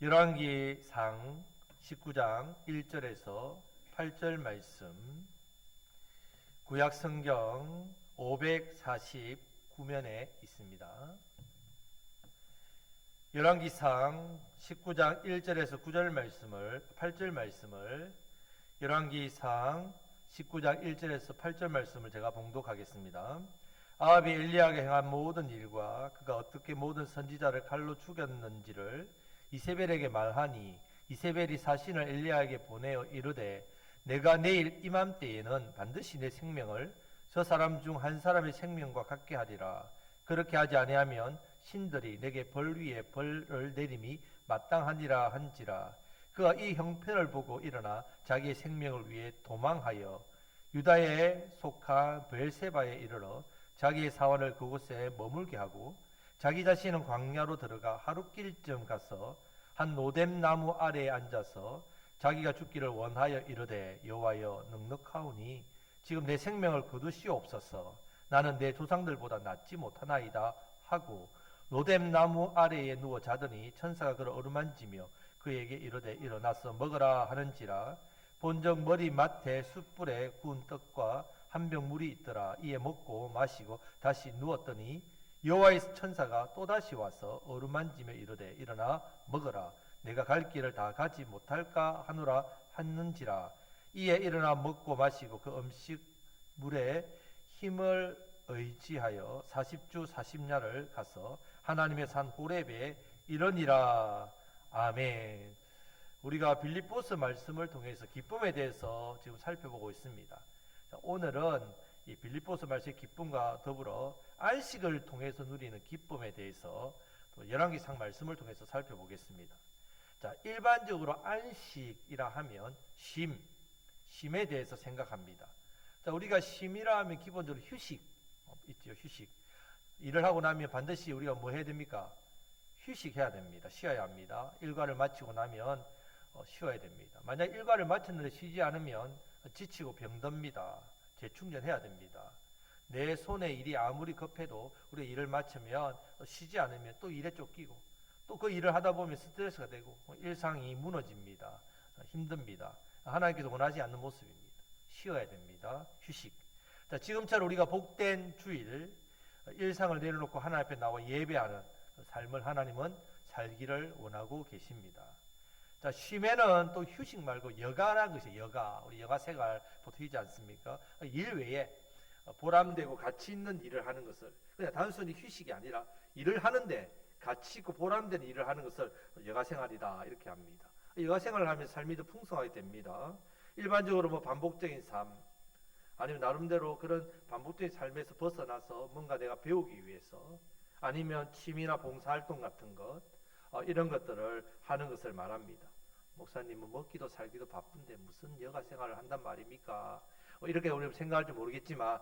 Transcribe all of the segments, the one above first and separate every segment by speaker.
Speaker 1: 열왕기상 19장 1절에서 8절 말씀, 구약성경 549면에 있습니다. 열왕기상 19장 1절에서 9절 말씀을 8절 말씀을 열왕기상 19장 1절에서 8절 말씀을 제가 봉독하겠습니다. 아합이 엘리야에게 행한 모든 일과 그가 어떻게 모든 선지자를 칼로 죽였는지를 이세벨에게 말하니, 이세벨이 사신을 엘리야에게 보내어 이르되, 내가 내일 이맘때에는 반드시 내 생명을 저 사람 중 한 사람의 생명과 같게 하리라. 그렇게 하지 아니하면 신들이 내게 벌 위에 벌을 내림이 마땅하니라 한지라. 그가 이 형편을 보고 일어나 자기의 생명을 위해 도망하여 유다에 속한 브엘세바에 이르러 자기의 사원을 그곳에 머물게 하고, 자기 자신은 광야로 들어가 하룻길쯤 가서 한 노뎀 나무 아래에 앉아서 자기가 죽기를 원하여 이르되, 여호와여, 넉넉하오니 지금 내 생명을 거두시옵소서. 나는 내 조상들보다 낫지 못하나이다 하고 노뎀 나무 아래에 누워 자더니 천사가 그를 어루만지며 그에게 이르되, 일어나서 먹으라 하는지라. 본적 머리 맡에 숯불에 구운 떡과 한 병 물이 있더라. 이에 먹고 마시고 다시 누웠더니 여호와의 천사가 또다시 와서 어루만지며 이르되, 일어나 먹으라. 내가 갈 길을 다 가지 못할까 하노라 하는지라. 이에 일어나 먹고 마시고 그 음식물에 힘을 의지하여 40주 40야를 가서 하나님의 산 호렙에 이르니라. 아멘. 우리가 빌립보서 말씀을 통해서 기쁨에 대해서 지금 살펴보고 있습니다. 자, 오늘은 이 빌립보서 말씀의 기쁨과 더불어 안식을 통해서 누리는 기쁨에 대해서 또 열왕기상 말씀을 통해서 살펴보겠습니다. 자, 일반적으로 안식이라 하면 쉼에 대해서 생각합니다. 자, 우리가 쉼이라 하면 기본적으로 휴식 있죠. 휴식. 일을 하고 나면 반드시 우리가 뭐 해야 됩니까? 휴식해야 됩니다. 쉬어야 합니다. 일과를 마치고 나면 쉬어야 됩니다. 만약 일과를 마쳤는데 쉬지 않으면 지치고 병듭니다. 재충전해야 됩니다. 내 손에 일이 아무리 급해도 우리가 일을 마치면 쉬지 않으면 또 일에 쫓기고 또 그 일을 하다 보면 스트레스가 되고 일상이 무너집니다. 힘듭니다. 하나님께서 원하지 않는 모습입니다. 쉬어야 됩니다. 휴식. 자, 지금처럼 우리가 복된 주일, 일상을 내려놓고 하나님 앞에 나와 예배하는 삶을 하나님은 살기를 원하고 계십니다. 자, 쉼에는 또 휴식 말고 여가라는 것이 여가. 우리 여가 생활 보통 하지 않습니까? 일 외에 보람되고 가치 있는 일을 하는 것을, 그냥 단순히 휴식이 아니라 일을 하는데 가치 있고 보람되는 일을 하는 것을 여가 생활이다 이렇게 합니다. 여가 생활을 하면 삶이 더 풍성하게 됩니다. 일반적으로 뭐 반복적인 삶, 아니면 나름대로 그런 반복적인 삶에서 벗어나서 뭔가 내가 배우기 위해서, 아니면 취미나 봉사활동 같은 것, 이런 것들을 하는 것을 말합니다. 목사님은 먹기도 살기도 바쁜데 무슨 여가 생활을 한단 말입니까? 이렇게 우리는 생각할지 모르겠지만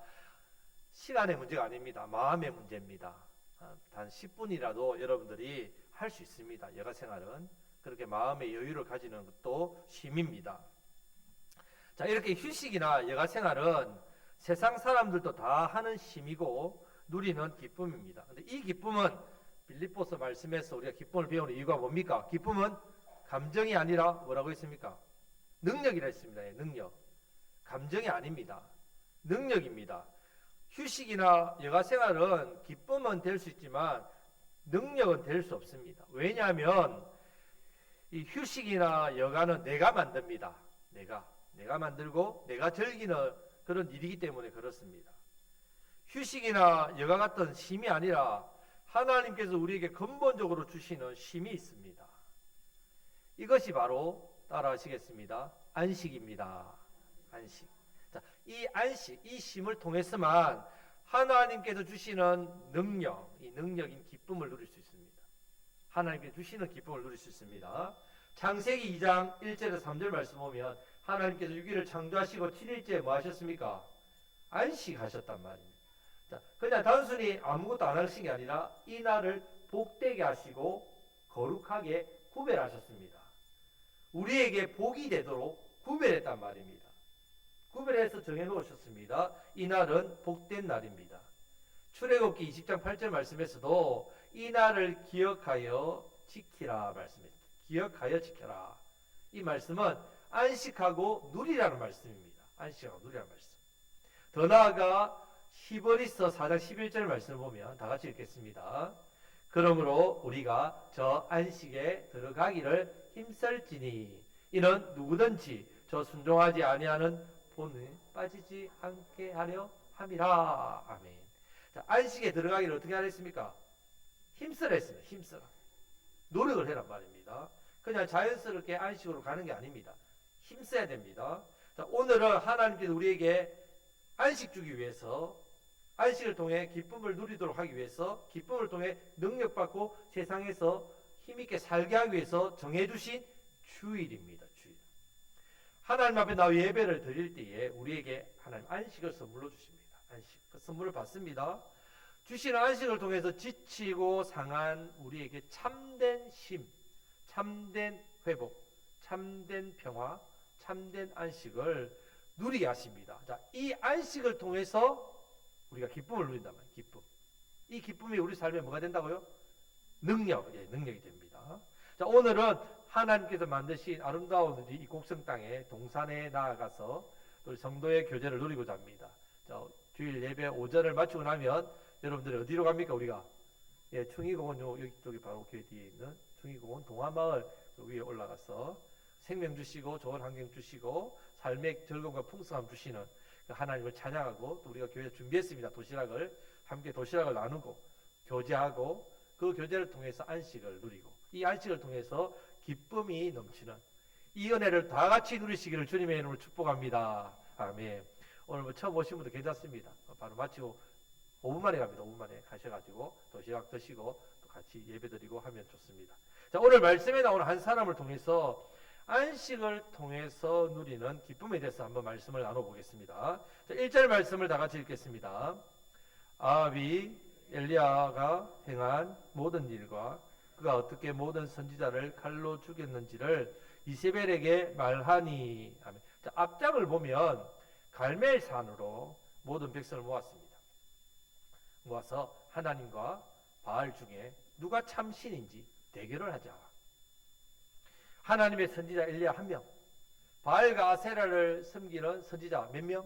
Speaker 1: 시간의 문제가 아닙니다. 마음의 문제입니다. 단 10분이라도 여러분들이 할 수 있습니다. 여가 생활은 그렇게 마음의 여유를 가지는 것도 쉼입니다. 자, 이렇게 휴식이나 여가 생활은 세상 사람들도 다 하는 쉼이고 누리는 기쁨입니다. 근데 이 기쁨은 빌립보서 말씀에서 우리가 기쁨을 배우는 이유가 뭡니까? 기쁨은 감정이 아니라 뭐라고 했습니까? 능력이라 했습니다. 능력. 감정이 아닙니다. 능력입니다. 휴식이나 여가 생활은 기쁨은 될 수 있지만 능력은 될 수 없습니다. 왜냐하면 이 휴식이나 여가는 내가 만듭니다. 내가 만들고 내가 즐기는 그런 일이기 때문에 그렇습니다. 휴식이나 여가 같은 쉼이 아니라 하나님께서 우리에게 근본적으로 주시는 쉼이 있습니다. 이것이 바로 따라하시겠습니다. 안식입니다. 안식. 자, 이 안식, 이 쉼을 통해서만 하나님께서 주시는 능력, 이 능력인 기쁨을 누릴 수 있습니다. 하나님께서 주시는 기쁨을 누릴 수 있습니다. 창세기 2장 1절에서 3절 말씀 보면 하나님께서 6일을 창조하시고 7일째 뭐 하셨습니까? 안식하셨단 말입니다. 자, 그냥 단순히 아무것도 안 하신 게 아니라 이 날을 복되게 하시고 거룩하게 구별하셨습니다. 우리에게 복이 되도록 구별했단 말입니다. 구별해서 정해놓으셨습니다. 이 날은 복된 날입니다. 출애굽기 20장 8절 말씀에서도 이 날을 기억하여 지키라 말씀했습니다. 기억하여 지켜라. 이 말씀은 안식하고 누리라는 말씀입니다. 안식하고 누리라는 말씀. 더 나아가 히브리서 4장 11절 말씀을 보면 다 같이 읽겠습니다. 그러므로 우리가 저 안식에 들어가기를 힘쓸지니 이는 누구든지 저 순종하지 아니하는 본에 빠지지 않게 하려 함이라. 아멘. 자, 안식에 들어가기를 어떻게 하랬습니까? 힘쓰라 했습니다. 힘쓰라. 노력을 해란 말입니다. 그냥 자연스럽게 안식으로 가는 게 아닙니다. 힘써야 됩니다. 자, 오늘은 하나님께서 우리에게 안식 주기 위해서, 안식을 통해 기쁨을 누리도록 하기 위해서, 기쁨을 통해 능력받고 세상에서 힘있게 살게 하기 위해서 정해주신 주일입니다. 주일. 하나님 앞에 나와 예배를 드릴 때에 우리에게 하나님 안식을 선물로 주십니다. 안식. 그 선물을 받습니다. 주시는 안식을 통해서 지치고 상한 우리에게 참된 쉼, 참된 회복, 참된 평화, 참된 안식을 누리게 하십니다. 자, 이 안식을 통해서 우리가 기쁨을 누린단 말이에요. 기쁨. 이 기쁨이 우리 삶에 뭐가 된다고요? 능력, 능력이 됩니다. 자, 오늘은 하나님께서 만드신 아름다운 이 곡성 땅에 동산에 나아가서 우리 성도의 교제를 누리고자 합니다. 자, 주일 예배 오전을 마치고 나면 여러분들이 어디로 갑니까? 우리가 충의공원 여기 바로 교회 뒤에 있는 충의공원 동화마을 위에 올라가서 생명 주시고 좋은 환경 주시고 삶의 즐거움과 풍성함 주시는 하나님을 찬양하고 또 우리가 교회에 준비했습니다. 도시락을 함께 도시락을 나누고 교제하고 그 교제를 통해서 안식을 누리고 이 안식을 통해서 기쁨이 넘치는 이 은혜를 다 같이 누리시기를 주님의 이름으로 축복합니다. 아멘. 오늘 뭐 처음 오신 분도 괜찮습니다. 바로 마치고 5분 만에 갑니다. 5분 만에 가셔가지고 도시락 드시고 또 같이 예배드리고 하면 좋습니다. 자, 오늘 말씀에 나오는 한 사람을 통해서 안식을 통해서 누리는 기쁨에 대해서 한번 말씀을 나눠보겠습니다. 자, 1절 말씀을 다 같이 읽겠습니다. 아합이 엘리야가 행한 모든 일과 그가 어떻게 모든 선지자를 칼로 죽였는지를 이세벨에게 말하니. 아멘. 자, 앞장을 보면 갈멜산으로 모든 백성을 모았습니다. 모아서 하나님과 바알 중에 누가 참 신인지 대결을 하자. 하나님의 선지자 엘리야 1명, 바알과 아세라를 섬기는 선지자 몇 명?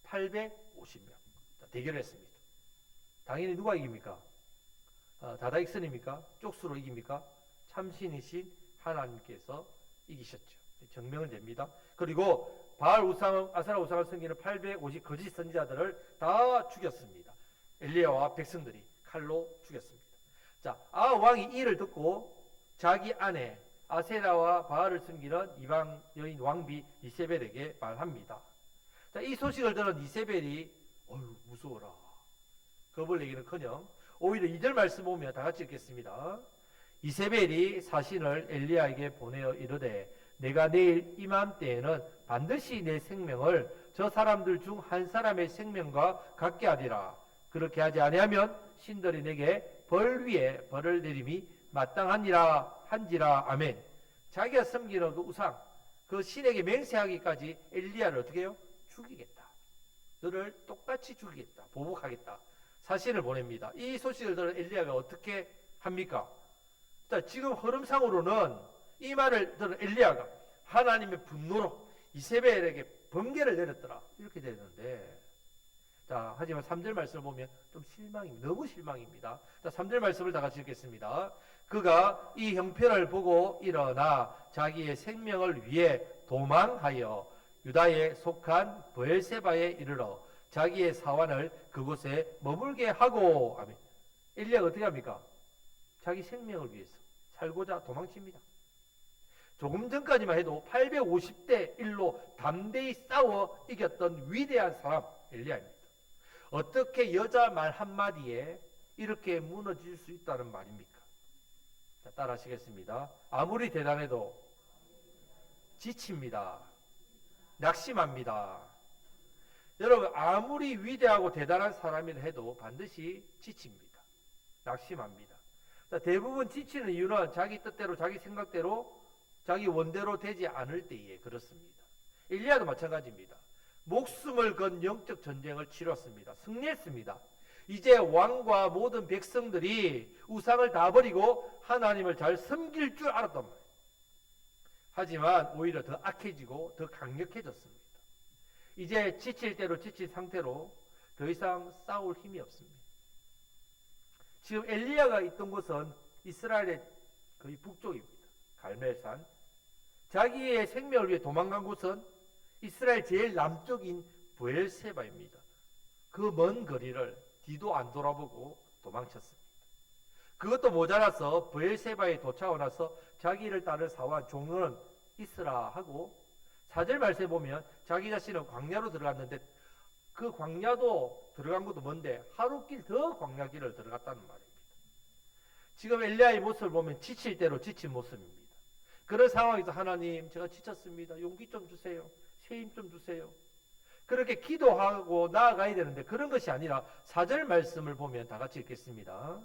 Speaker 1: 850명. 대결을 했습니다. 당연히 누가 이깁니까? 다다익선입니까? 쪽수로 이깁니까? 참신이신 하나님께서 이기셨죠. 증명은 됩니다. 그리고 바알 우상, 아세라 우상을 섬기는 850 거짓 선지자들을 다 죽였습니다. 엘리야와 백성들이 칼로 죽였습니다. 자, 아합 왕이 이를 듣고 자기 아내 아세라와 바알을 섬기는 이방 여인 왕비 이세벨에게 말합니다. 자, 이 소식을 들은 이세벨이 어휴 무서워라. 겁을 내기는커녕 오히려 2절 말씀 보면 다 같이 읽겠습니다. 이세벨이 사신을 엘리야에게 보내어 이르되 내가 내일 이맘때에는 반드시 내 생명을 저 사람들 중 한 사람의 생명과 같게 하리라. 그렇게 하지 아니하면 신들이 내게 벌 위에 벌을 내림이 마땅하니라 한지라. 아멘. 자기가 섬기는 그 우상, 그 신에게 맹세하기까지 엘리야를 어떻게 해요? 죽이겠다. 너를 똑같이 죽이겠다. 보복하겠다. 사신을 보냅니다. 이 소식을 들은 엘리야가 어떻게 합니까? 자, 지금 흐름상으로는 이 말을 들은 엘리야가 하나님의 분노로 이세벨에게 번개를 내렸더라. 이렇게 되는데, 자, 하지만 3절 말씀을 보면 좀 실망입니다. 너무 실망입니다. 자, 3절 말씀을 다 같이 읽겠습니다. 그가 이 형편을 보고 일어나 자기의 생명을 위해 도망하여 유다에 속한 브엘세바에 이르러 자기의 사환을 그곳에 머물게 하고. 아멘. 엘리야가 어떻게 합니까? 자기 생명을 위해서 살고자 도망칩니다. 조금 전까지만 해도 850대 1로 담대히 싸워 이겼던 위대한 사람 엘리야입니다. 어떻게 여자 말 한마디에 이렇게 무너질 수 있다는 말입니까? 자, 따라 하시겠습니다. 아무리 대단해도 지칩니다. 낙심합니다. 여러분, 아무리 위대하고 대단한 사람이라 해도 반드시 지칩니다. 낙심합니다. 자, 대부분 지치는 이유는 자기 뜻대로, 자기 생각대로, 자기 원대로 되지 않을 때에 그렇습니다. 엘리야도 마찬가지입니다. 목숨을 건 영적 전쟁을 치렀습니다. 승리했습니다. 이제 왕과 모든 백성들이 우상을 다 버리고 하나님을 잘 섬길 줄 알았단 말이에요. 하지만 오히려 더 악해지고 더 강력해졌습니다. 이제 지칠 대로 지친 상태로 더 이상 싸울 힘이 없습니다. 지금 엘리야가 있던 곳은 이스라엘의 거의 북쪽입니다. 갈멜산. 자기의 생명을 위해 도망간 곳은 이스라엘 제일 남쪽인 브엘세바입니다. 그 먼 거리를 뒤도 안 돌아보고 도망쳤습니다. 그것도 모자라서 브엘세바에 도착하고 나서 자기를 따른 사원 종은 있으라 하고 4절 말씀에 보면 자기 자신은 광야로 들어갔는데 그 광야도 들어간 것도 먼데 하루길 더 광야길을 들어갔다는 말입니다. 지금 엘리야의 모습을 보면 지칠 대로 지친 모습입니다. 그런 상황에서 하나님 제가 지쳤습니다. 용기 좀 주세요. 새 힘 좀 주세요. 그렇게 기도하고 나아가야 되는데 그런 것이 아니라 4절 말씀을 보면 다 같이 읽겠습니다.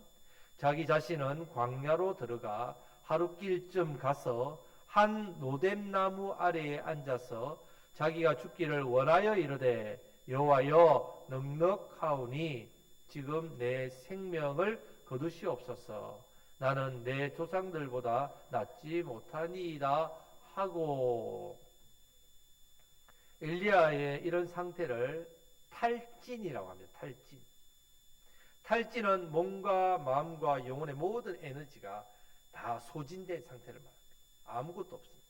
Speaker 1: 자기 자신은 광야로 들어가 하루길쯤 가서 한 노뎀나무 아래에 앉아서 자기가 죽기를 원하여 이르되 여호와여 넉넉하오니 지금 내 생명을 거두시옵소서. 나는 내 조상들보다 낫지 못하니이다 하고 엘리야의 이런 상태를 탈진이라고 합니다. 탈진. 탈진은 몸과 마음과 영혼의 모든 에너지가 다 소진된 상태를 말합니다. 아무것도 없습니다.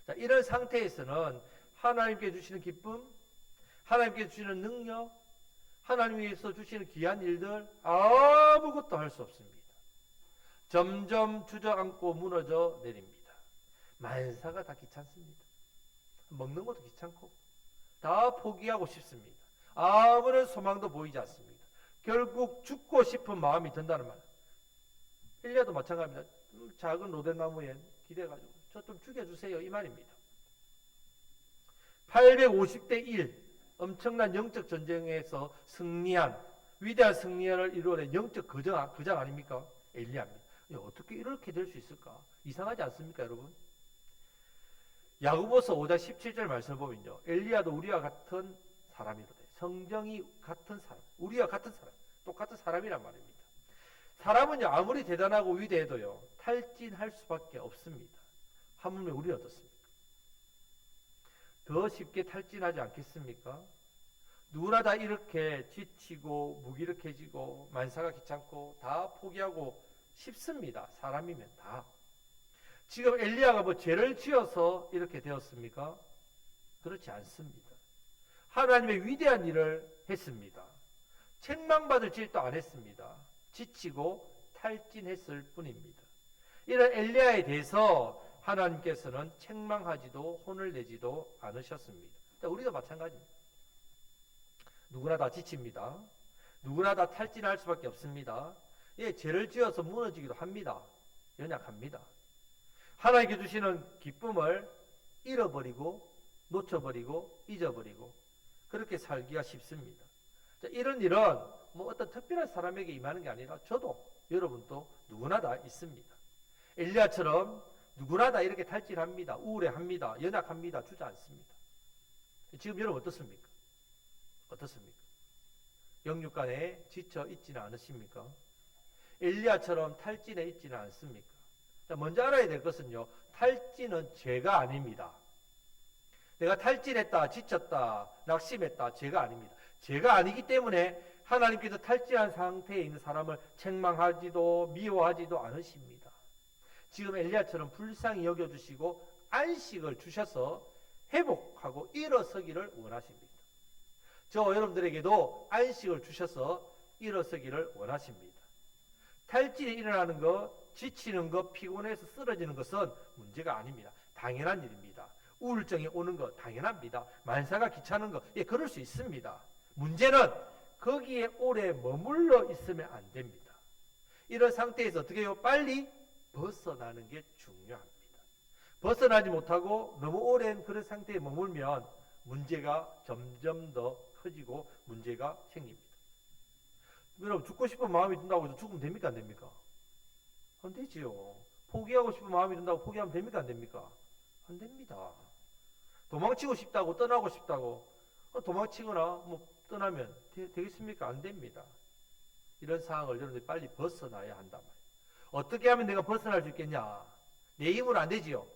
Speaker 1: 자, 이런 상태에서는 하나님께 주시는 기쁨, 하나님께 주시는 능력, 하나님께서 주시는 귀한 일들 아무것도 할 수 없습니다. 점점 주저앉고 무너져 내립니다. 만사가 다 귀찮습니다. 먹는 것도 귀찮고 다 포기하고 싶습니다. 아무런 소망도 보이지 않습니다. 결국 죽고 싶은 마음이 든다는 말. 엘리야도 마찬가지입니다. 작은 로뎀나무에 기대가지고 저 좀 죽여주세요 이 말입니다. 850대 1 엄청난 영적 전쟁에서 승리한 위대한 승리를 이루어낸 영적 거장 아닙니까? 엘리야입니다. 어떻게 이렇게 될 수 있을까? 이상하지 않습니까 여러분? 야고보서 5장 17절 말씀을 보면요. 엘리야도 우리와 같은 사람이거든요. 성정이 같은 사람, 우리와 같은 사람, 똑같은 사람이란 말입니다. 사람은요 아무리 대단하고 위대해도요 탈진할 수밖에 없습니다. 하물며 우리 어떻습니까? 더 쉽게 탈진하지 않겠습니까? 누구나 다 이렇게 지치고 무기력해지고 만사가 귀찮고 다 포기하고 싶습니다. 사람이면 다. 지금 엘리야가 뭐 죄를 지어서 이렇게 되었습니까? 그렇지 않습니다. 하나님의 위대한 일을 했습니다. 책망받을 짓도 안 했습니다. 지치고 탈진했을 뿐입니다. 이런 엘리야에 대해서 하나님께서는 책망하지도 혼을 내지도 않으셨습니다. 우리도 마찬가지입니다. 누구나 다 지칩니다. 누구나 다 탈진할 수밖에 없습니다. 예, 죄를 지어서 무너지기도 합니다. 연약합니다. 하나님께 주시는 기쁨을 잃어버리고 놓쳐버리고 잊어버리고 그렇게 살기가 쉽습니다. 자, 이런 일은 뭐 어떤 특별한 사람에게 임하는 게 아니라 저도 여러분도 누구나 다 있습니다. 엘리야처럼 누구나 다 이렇게 탈진합니다. 우울해합니다. 연약합니다. 주저앉습니다. 지금 여러분 어떻습니까? 어떻습니까? 영육간에 지쳐 있지는 않으십니까? 엘리야처럼 탈진해 있지는 않습니까? 자, 먼저 알아야 될 것은요. 탈진은 죄가 아닙니다. 내가 탈진했다, 지쳤다, 낙심했다, 죄가 아닙니다. 죄가 아니기 때문에 하나님께서 탈진한 상태에 있는 사람을 책망하지도 미워하지도 않으십니다. 지금 엘리야처럼 불쌍히 여겨주시고 안식을 주셔서 회복하고 일어서기를 원하십니다. 저 여러분들에게도 안식을 주셔서 일어서기를 원하십니다. 탈진이 일어나는 것, 지치는 것, 피곤해서 쓰러지는 것은 문제가 아닙니다. 당연한 일입니다. 우울증이 오는 것 당연합니다. 만사가 귀찮은 것, 예, 그럴 수 있습니다. 문제는 거기에 오래 머물러 있으면 안 됩니다. 이런 상태에서 어떻게 해요? 빨리 벗어나는 게 중요합니다. 벗어나지 못하고 너무 오랜 그런 상태에 머물면 문제가 점점 더 커지고 문제가 생깁니다. 여러분 죽고 싶은 마음이 든다고 해서 죽으면 됩니까? 안 됩니까? 안 되지요. 포기하고 싶은 마음이 든다고 포기하면 됩니까? 안 됩니까? 안 됩니다. 도망치고 싶다고 떠나고 싶다고 도망치거나 뭐 떠나면 되겠습니까? 안 됩니다. 이런 상황을 여러분들이 빨리 벗어나야 한단 말이에요. 어떻게 하면 내가 벗어날 수 있겠냐? 내 힘으로 안 되지요.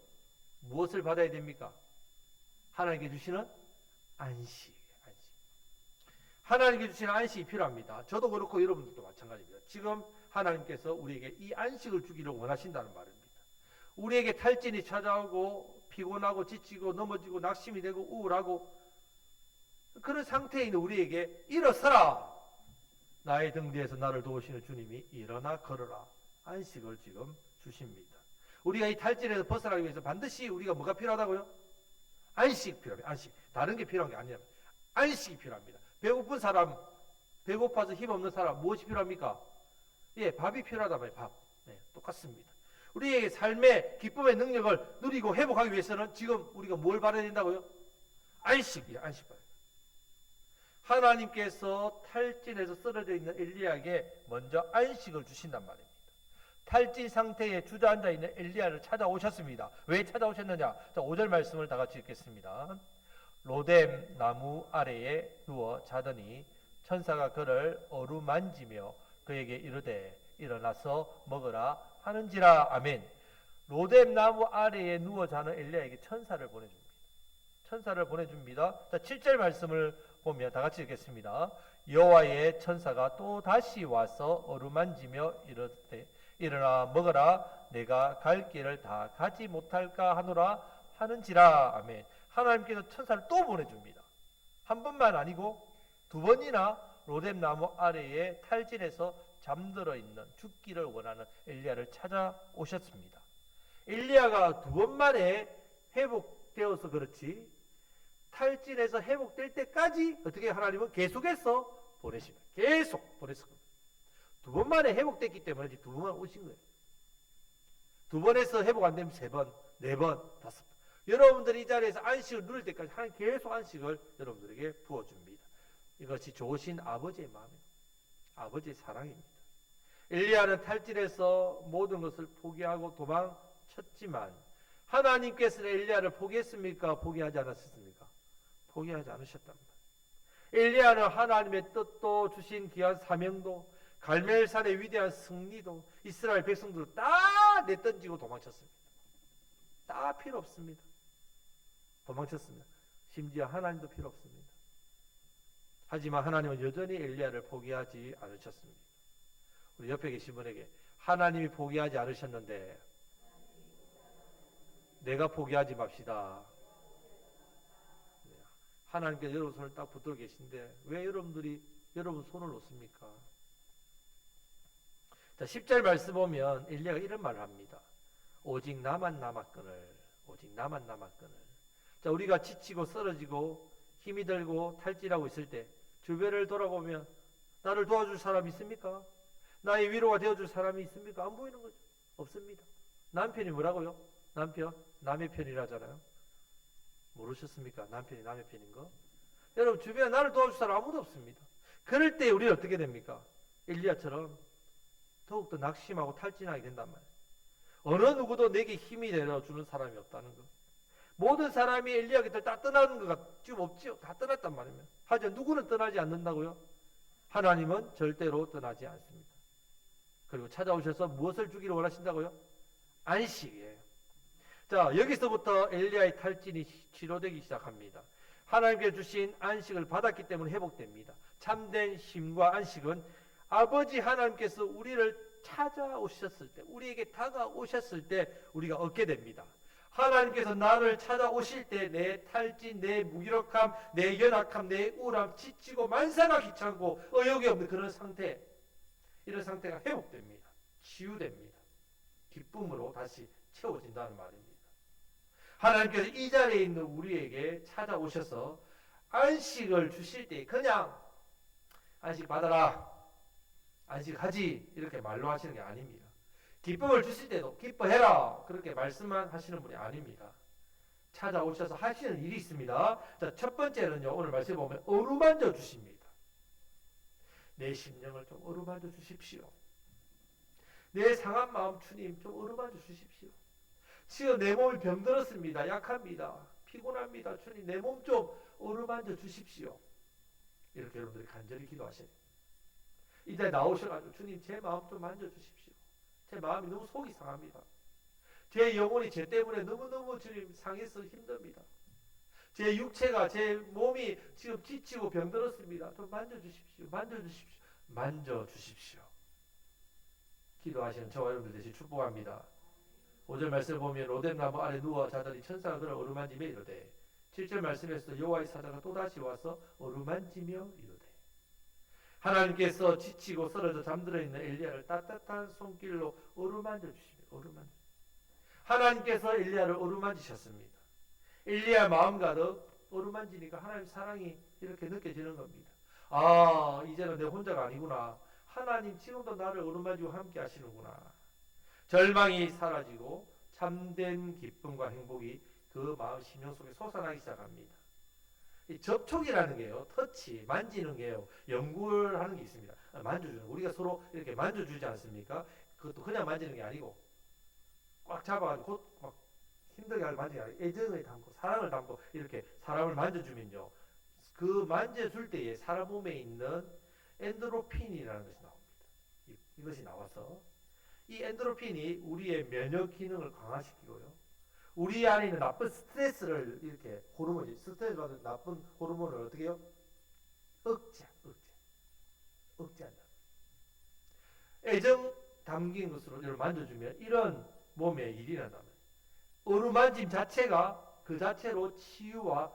Speaker 1: 무엇을 받아야 됩니까? 하나님께 주시는 안식. 하나님께 주시는 안식이 필요합니다. 저도 그렇고 여러분들도 마찬가지입니다. 지금 하나님께서 우리에게 이 안식을 주기를 원하신다는 말입니다. 우리에게 탈진이 찾아오고 피곤하고 지치고 넘어지고 낙심이 되고 우울하고 그런 상태에 있는 우리에게 일어서라. 나의 등 뒤에서 나를 도우시는 주님이 일어나 걸어라. 안식을 지금 주십니다. 우리가 이 탈진에서 벗어나기 위해서 반드시 우리가 뭐가 필요하다고요? 안식 필요합니다. 안식. 다른 게 필요한 게 아니라 안식이 필요합니다. 배고픈 사람, 배고파서 힘없는 사람 무엇이 필요합니까? 예, 밥이 필요하다 말이에요. 밥. 네, 똑같습니다. 우리의 삶의 기쁨의 능력을 누리고 회복하기 위해서는 지금 우리가 뭘 받아야 된다고요? 안식이에요. 안식 받아야 돼요. 하나님께서 탈진에서 쓰러져 있는 엘리야에게 먼저 안식을 주신단 말입니다. 탈진 상태에 주저앉아 있는 엘리야를 찾아오셨습니다. 왜 찾아오셨느냐? 자, 5절 말씀을 다 같이 읽겠습니다. 로뎀 나무 아래에 누워 자더니 천사가 그를 어루만지며 그에게 이르되 일어나서 먹으라 하는지라. 아멘. 로뎀 나무 아래에 누워 자는 엘리야에게 천사를 보내줍니다. 천사를 보내줍니다. 자, 7절 말씀을 보면 다 같이 읽겠습니다. 여호와의 천사가 또 다시 와서 어루만지며 이르되 일어나 먹으라 내가 갈 길을 다 가지 못할까 하노라 하는지라. 아멘. 하나님께서 천사를 또 보내줍니다. 한 번만 아니고 두 번이나 로뎀 나무 아래에 탈진해서 잠들어 있는 죽기를 원하는 엘리야를 찾아오셨습니다. 엘리야가 두 번 만에 회복되어서 그렇지 탈진해서 회복될 때까지 어떻게 하나님은 계속해서 보내십니다. 계속 보냈습니다. 두 번 만에 회복됐기 때문에 두 번만 오신 거예요. 두 번에서 회복 안 되면 세 번, 네 번, 다섯 번. 여러분들이 이 자리에서 안식을 누릴 때까지 하나님 계속 안식을 여러분들에게 부어줍니다. 이것이 좋으신 아버지의 마음입니다. 아버지의 사랑입니다. 엘리야는 탈진해서 모든 것을 포기하고 도망쳤지만 하나님께서는 엘리야를 포기했습니까? 포기하지 않았습니까? 포기하지 않으셨답니다. 엘리야는 하나님의 뜻도 주신 귀한 사명도 갈멜산의 위대한 승리도 이스라엘 백성들을 다 내던지고 도망쳤습니다. 다 필요 없습니다. 도망쳤습니다. 심지어 하나님도 필요 없습니다. 하지만 하나님은 여전히 엘리야를 포기하지 않으셨습니다. 우리 옆에 계신 분에게 하나님이 포기하지 않으셨는데 내가 포기하지 맙시다. 하나님께서 여러분 손을 딱 붙들고 계신데 왜 여러분들이 여러분 손을 놓습니까? 자, 10절 말씀 보면 엘리야가 이런 말을 합니다. 오직 나만 남았거늘. 오직 나만 남았거늘. 자, 우리가 지치고 쓰러지고 힘이 들고 탈진하고 있을 때 주변을 돌아보면 나를 도와줄 사람이 있습니까? 나의 위로가 되어줄 사람이 있습니까? 안 보이는 거죠. 없습니다. 남편이 뭐라고요? 남편? 남의 편이라잖아요. 모르셨습니까? 남편이 남의 편인 거? 여러분 주변에 나를 도와줄 사람 아무도 없습니다. 그럴 때 우리는 어떻게 됩니까? 엘리야처럼 더욱더 낙심하고 탈진하게 된단 말이에요. 어느 누구도 내게 힘이 되어주는 사람이 없다는 거. 모든 사람이 엘리야 곁을 다 떠나는 거가 지금 없지요. 다 떠났단 말이에요. 하지만 누구는 떠나지 않는다고요? 하나님은 절대로 떠나지 않습니다. 그리고 찾아오셔서 무엇을 주기를 원하신다고요? 안식이에요. 자, 여기서부터 엘리야의 탈진이 치료되기 시작합니다. 하나님께 주신 안식을 받았기 때문에 회복됩니다. 참된 쉼과 안식은 아버지 하나님께서 우리를 찾아오셨을 때, 우리에게 다가오셨을 때 우리가 얻게 됩니다. 하나님께서 나를 찾아오실 때 내 탈진, 내 무기력함, 내 연약함, 내 우울함, 지치고 만사가 귀찮고 의욕이 없는 그런 상태, 이런 상태가 회복됩니다. 치유됩니다. 기쁨으로 다시 채워진다는 말입니다. 하나님께서 이 자리에 있는 우리에게 찾아오셔서 안식을 주실 때 그냥 안식 받아라, 안식하지 이렇게 말로 하시는 게 아닙니다. 기쁨을 주실 때도 기뻐해라 그렇게 말씀만 하시는 분이 아닙니다. 찾아오셔서 하시는 일이 있습니다. 자, 첫 번째는요, 오늘 말씀 보면 어루만져 주십니다. 내 심령을 좀 어루만져 주십시오. 내 상한 마음 주님 좀 어루만져 주십시오. 지금 내 몸이 병들었습니다. 약합니다. 피곤합니다. 주님 내 몸 좀 어루만져 주십시오. 이렇게 여러분들이 간절히 기도하셔야 돼요. 이제 나오셔가지고 주님 제 마음 좀 만져주십시오. 제 마음이 너무 속이 상합니다. 제 영혼이 제 때문에 너무너무 주님 상해서 힘듭니다. 제 육체가, 제 몸이 지금 지치고 병들었습니다. 좀 만져주십시오. 만져주십시오. 만져주십시오. 기도하시는 저와 여러분들 되시 축복합니다. 5절 말씀을 보면 로뎀나무 아래 누워 자더니 천사가 그를 어루만지며 이르되 7절 말씀에서 여호와의 사자가 또다시 와서 어루만지며 이르되 하나님께서 지치고 쓰러져 잠들어 있는 엘리야를 따뜻한 손길로 어루만져 주시며 어루만져. 하나님께서 엘리야를 어루만지셨습니다. 엘리야 마음 가득 어루만지니까 하나님 사랑이 이렇게 느껴지는 겁니다. 아, 이제는 내 혼자가 아니구나. 하나님 지금도 나를 어루만지고 함께 하시는구나. 절망이 사라지고 참된 기쁨과 행복이 그 마음 심령 속에 솟아나기 시작합니다. 이 접촉이라는 게요, 터치, 만지는 게요, 연구를 하는 게 있습니다. 만져주는, 우리가 서로 이렇게 만져주지 않습니까? 그것도 그냥 만지는 게 아니고 꽉 잡아가지고 곧 막 힘들게 할 만지는 게 아니고 애정을 담고 사랑을 담고 이렇게 사람을 만져주면요, 그 만져줄 때에 사람 몸에 있는 엔도르핀이라는 것이 나옵니다. 이것이 나와서 이 엔도르핀이 우리의 면역 기능을 강화시키고요, 우리 안에 있는 나쁜 스트레스를 이렇게 호르몬이 스트레스 받는 나쁜 호르몬을 어떻게 해요? 억제한다. 애정 담긴 것으로 이걸 만져주면 이런 몸에 일이 난다면 어루만짐 자체가 그 자체로 치유와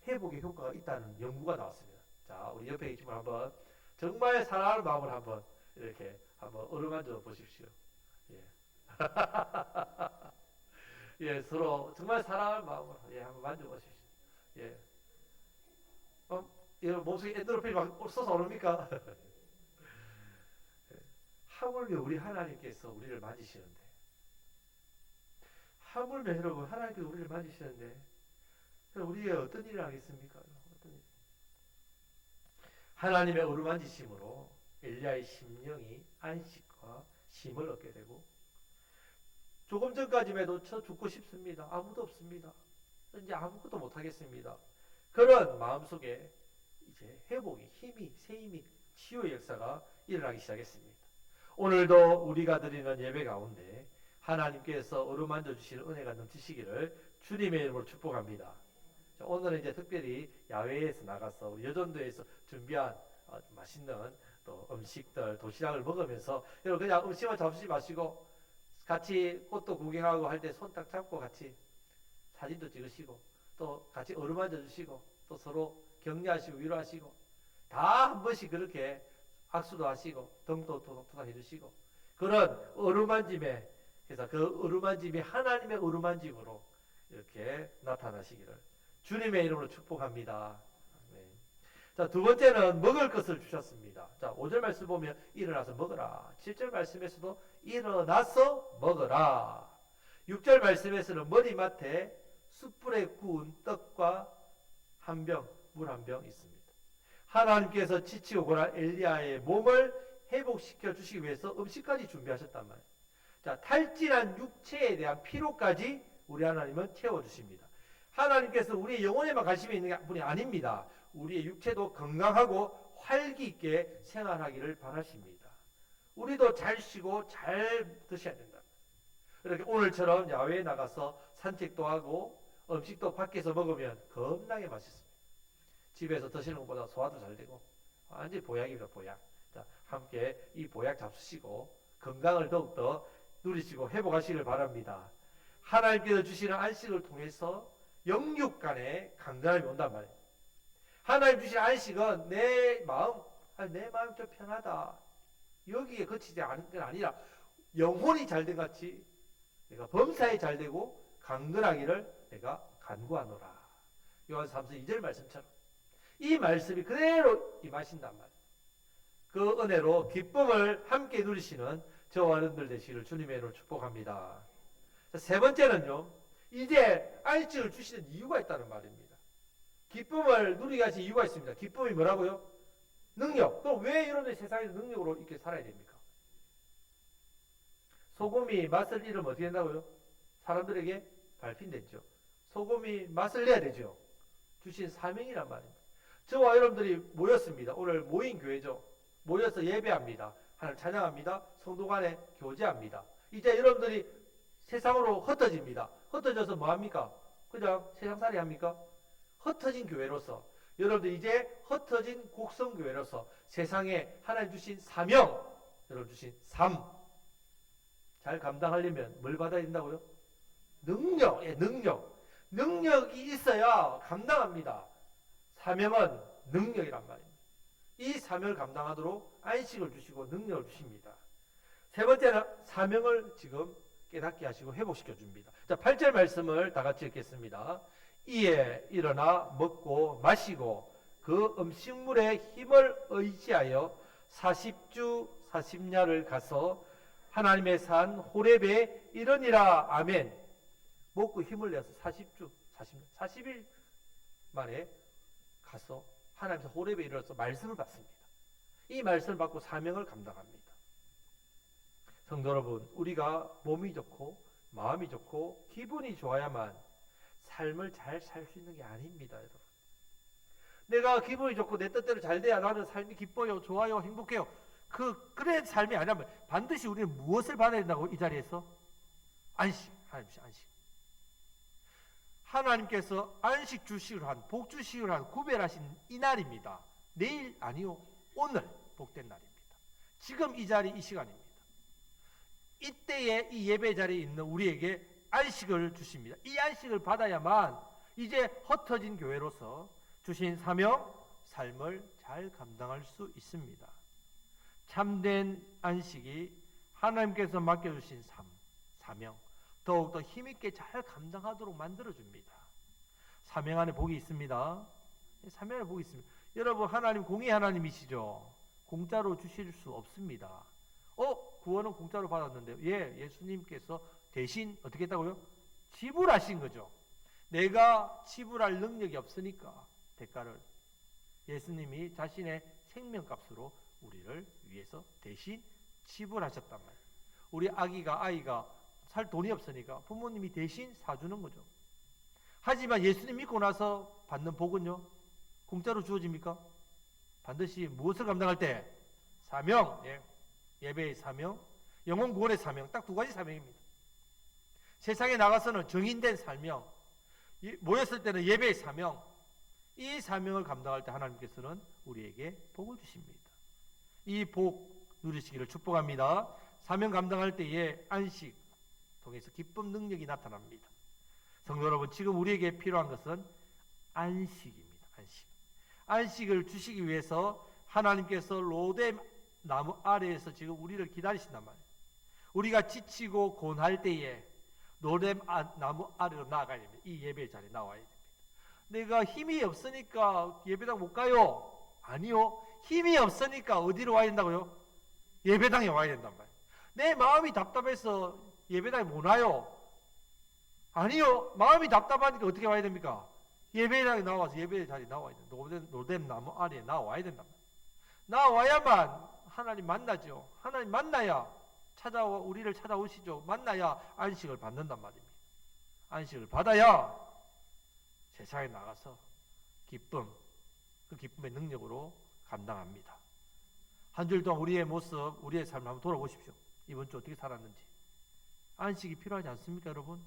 Speaker 1: 회복의 효과가 있다는 연구가 나왔습니다. 자, 우리 옆에 계시면 한번 정말 사랑하는 마음을 한번 이렇게 한번 어루만져 보십시오. 예. 예, 서로 정말 사랑하는 마음으로 한번 만져보십시오. 예. 몸속에 엔도르핀이 막 솟아오릅니까? 하물며 우리 하나님께서 우리를 만지시는데, 하물며 여러분 하나님께서 우리를 만지시는데 우리의 어떤 일을 하겠습니까? 어떤 일? 하나님의 어루만지심으로 엘리야의 심령이 안식과 쉼을 얻게 되고, 조금 전까지만 해도 저 죽고 싶습니다. 아무도 없습니다. 이제 아무것도 못하겠습니다. 그런 마음속에 이제 회복이, 힘이, 새 힘이, 치유의 역사가 일어나기 시작했습니다. 오늘도 우리가 드리는 예배 가운데 하나님께서 어루만져 주시는 은혜가 넘치시기를 주님의 이름으로 축복합니다. 오늘은 이제 특별히 야외에서 나가서 우리 여전도에서 준비한 맛있는 또 음식들, 도시락을 먹으면서 여러분 그냥 음식만 잡수지 마시고 같이 꽃도 구경하고 할 때 손 딱 잡고 같이 사진도 찍으시고 또 같이 어루만져 주시고 또 서로 격려하시고 위로하시고 다 한 번씩 그렇게 악수도 하시고 등도 토닥토닥 해주시고 그런 어루만짐에, 그래서 그 어루만짐이 하나님의 어루만짐으로 이렇게 나타나시기를 주님의 이름으로 축복합니다. 네. 자, 두 번째는 먹을 것을 주셨습니다. 자, 5절 말씀 보면 일어나서 먹어라. 7절 말씀에서도 일어나서 먹어라. 6절 말씀에서는 머리맡에 숯불에 구운 떡과 한 병, 물 한 병 있습니다. 하나님께서 지치고 고난 엘리야의 몸을 회복시켜 주시기 위해서 음식까지 준비하셨단 말이에요. 자, 탈진한 육체에 대한 피로까지 우리 하나님은 채워주십니다. 하나님께서 우리의 영혼에만 관심이 있는 분이 아닙니다. 우리의 육체도 건강하고 활기 있게 생활하기를 바라십니다. 우리도 잘 쉬고 잘 드셔야 된다. 이렇게 오늘처럼 야외에 나가서 산책도 하고 음식도 밖에서 먹으면 겁나게 맛있습니다. 집에서 드시는 것보다 소화도 잘 되고 완전히 보약입니다. 보약. 자, 함께 이 보약 잡수시고 건강을 더욱더 누리시고 회복하시길 바랍니다. 하나님께서 주시는 안식을 통해서 영육 간에 강건함이 온단 말이에요. 하나님 주신 안식은 내 마음 좀 편하다, 여기에 그치지 않은 게 아니라 영혼이 잘된 같이 내가 범사에 잘되고 강건하기를 내가 간구하노라. 요한삼서 2절 말씀처럼 이 말씀이 그대로 임하신단 말이에요. 그 은혜로 기쁨을 함께 누리시는 저와 여러분들 되시기를 주님의 이름으로 축복합니다. 세 번째는요, 이제 안식을 주시는 이유가 있다는 말입니다. 기쁨을 누리게 하신 이유가 있습니다. 기쁨이 뭐라고요? 능력. 그럼 왜 여러분들 세상에서 능력으로 이렇게 살아야 됩니까? 소금이 맛을 잃으면 어떻게 된다고요? 사람들에게 발핀되죠. 소금이 맛을 내야 되죠. 주신 사명이란 말입니다. 저와 여러분들이 모였습니다. 오늘 모인 교회죠. 모여서 예배합니다. 하나님 찬양합니다. 성도 간에 교제합니다. 이제 여러분들이 세상으로 흩어집니다. 흩어져서 뭐합니까? 그냥 세상살이 합니까? 흩어진 교회로서 여러분들 이제 흩어진 곡성교회로서 세상에 하나님 주신 사명, 여러분 주신 삶 잘 감당하려면 뭘 받아야 된다고요? 능력, 능력이 있어야 감당합니다. 사명은 능력이란 말입니다. 이 사명을 감당하도록 안식을 주시고 능력을 주십니다. 세 번째는 사명을 지금 깨닫게 하시고 회복시켜 줍니다. 자, 8절 말씀을 다 같이 읽겠습니다. 이에 일어나 먹고 마시고 그 음식물의 힘을 의지하여 40주 40야를 가서 하나님의 산 호렙에 이르니라. 아멘. 먹고 힘을 내서 40주 40일 만에 가서 하나님의 호렙에 이르러서 말씀을 받습니다. 이 말씀을 받고 사명을 감당합니다. 성도 여러분, 우리가 몸이 좋고 마음이 좋고 기분이 좋아야만 삶을 잘 살 수 있는 게 아닙니다. 여러분, 내가 기분이 좋고 내 뜻대로 잘 돼야 나는 삶이 기뻐요, 좋아요, 행복해요. 그래 삶이 아니라면 반드시 우리는 무엇을 받아야 된다고? 이 자리에서 안식, 하나님께서 안식. 하나님께서 안식 주식을 한, 복 주식을 한 구별하신 이 날입니다. 내일 아니요, 오늘 복된 날입니다. 지금 이 자리, 이 시간입니다. 이때에 이 예배 자리에 있는 우리에게 안식을 주십니다. 이 안식을 받아야만 이제 흩어진 교회로서 주신 사명, 삶을 잘 감당할 수 있습니다. 참된 안식이 하나님께서 맡겨주신 삶, 사명, 더욱더 힘있게 잘 감당하도록 만들어줍니다. 사명 안에 복이 있습니다. 사명 안에 복이 있습니다. 여러분, 하나님 공의 하나님이시죠. 공짜로 주실 수 없습니다. 구원은 공짜로 받았는데요. 예수님께서 대신 어떻게 했다고요? 지불하신 거죠. 내가 지불할 능력이 없으니까 대가를 예수님이 자신의 생명값으로 우리를 위해서 대신 지불하셨단 말이에요. 우리 아이가 살 돈이 없으니까 부모님이 대신 사주는 거죠. 하지만 예수님 믿고 나서 받는 복은요, 공짜로 주어집니까? 반드시 무엇을 감당할 때? 사명, 예배의 사명, 영혼 구원의 사명, 딱 두 가지 사명입니다. 세상에 나가서는 정인된 사명, 모였을 때는 예배의 사명, 이 사명을 감당할 때 하나님께서는 우리에게 복을 주십니다. 이 복 누리시기를 축복합니다. 사명 감당할 때의 안식 통해서 기쁨 능력이 나타납니다. 성도 여러분, 지금 우리에게 필요한 것은 안식입니다. 안식을 주시기 위해서 하나님께서 로뎀 나무 아래에서 지금 우리를 기다리신단 말이에요. 우리가 지치고 곤할 때에 로뎀 나무 아래로 나가야 됩니다. 이 예배 자리에 나와야 됩니다. 내가 힘이 없으니까 예배당 못 가요. 아니요. 힘이 없으니까 어디로 와야 된다고요? 예배당에 와야 된단 말이에요. 내 마음이 답답해서 예배당에 못 와요. 아니요. 마음이 답답하니까 어떻게 와야 됩니까? 예배당에 나와서 예배 자리에 나와야 된다. 로뎀 나무 아래에 나와야 된단 말이에요. 나와야만 하나님 만나죠. 하나님 만나야 우리를 찾아오시죠. 만나야 안식을 받는단 말입니다. 안식을 받아야 세상에 나가서 그 기쁨의 능력으로 감당합니다. 한 주일 동안 우리의 모습, 우리의 삶을 한번 돌아보십시오. 이번 주 어떻게 살았는지. 안식이 필요하지 않습니까, 여러분?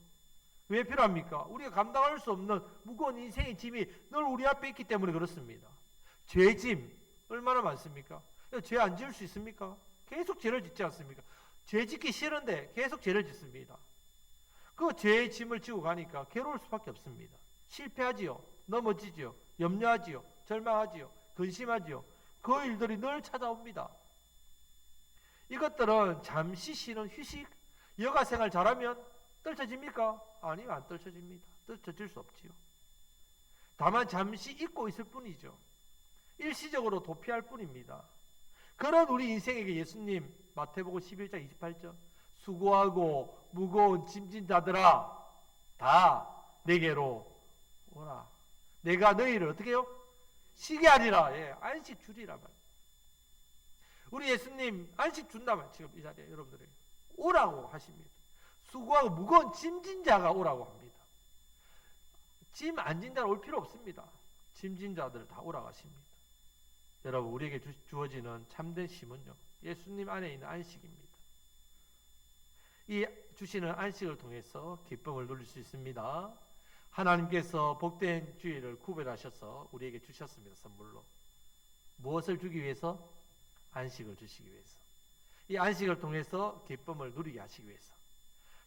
Speaker 1: 왜 필요합니까? 우리가 감당할 수 없는 무거운 인생의 짐이 늘 우리 앞에 있기 때문에 그렇습니다. 죄의 짐 얼마나 많습니까? 죄 안 지을 수 있습니까? 계속 죄를 짓지 않습니까? 죄 짓기 싫은데 계속 죄를 짓습니다. 그 죄의 짐을 지고 가니까 괴로울 수밖에 없습니다. 실패하지요. 넘어지지요. 염려하지요. 절망하지요. 근심하지요. 그 일들이 늘 찾아옵니다. 이것들은 잠시 쉬는 휴식, 여가 생활 잘하면 떨쳐집니까? 아니요, 안 떨쳐집니다. 떨쳐질 수 없지요. 다만 잠시 잊고 있을 뿐이죠. 일시적으로 도피할 뿐입니다. 그런 우리 인생에게 예수님 마태복음 11장 28절 수고하고 무거운 짐진 자들아 다 내게로 오라. 내가 너희를 어떻게 해요? 쉬게 하리라. 안식 주리라 말. 우리 예수님 안식 준다 말. 지금 이 자리에 여러분들에게 오라고 하십니다. 수고하고 무거운 짐진 자가 오라고 합니다. 짐 안 진 자는 올 필요 없습니다. 짐진 자들 다 오라고 하십니다. 여러분, 우리에게 주어지는 참된 쉼은요, 예수님 안에 있는 안식입니다. 이 주시는 안식을 통해서 기쁨을 누릴 수 있습니다. 하나님께서 복된 주일을 구별하셔서 우리에게 주셨습니다. 선물로. 무엇을 주기 위해서? 안식을 주시기 위해서. 이 안식을 통해서 기쁨을 누리게 하시기 위해서.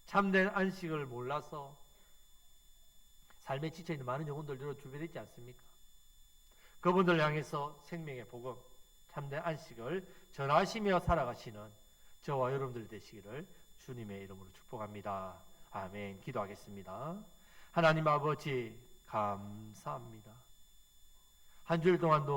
Speaker 1: 참된 안식을 몰라서 삶에 지쳐있는 많은 영혼들로 주변에 있지 않습니까? 그분들 향해서 생명의 복음, 참된 안식을 전하시며 살아가시는 저와 여러분들 되시기를 주님의 이름으로 축복합니다. 아멘. 기도하겠습니다. 하나님 아버지 감사합니다. 한 주일 동안도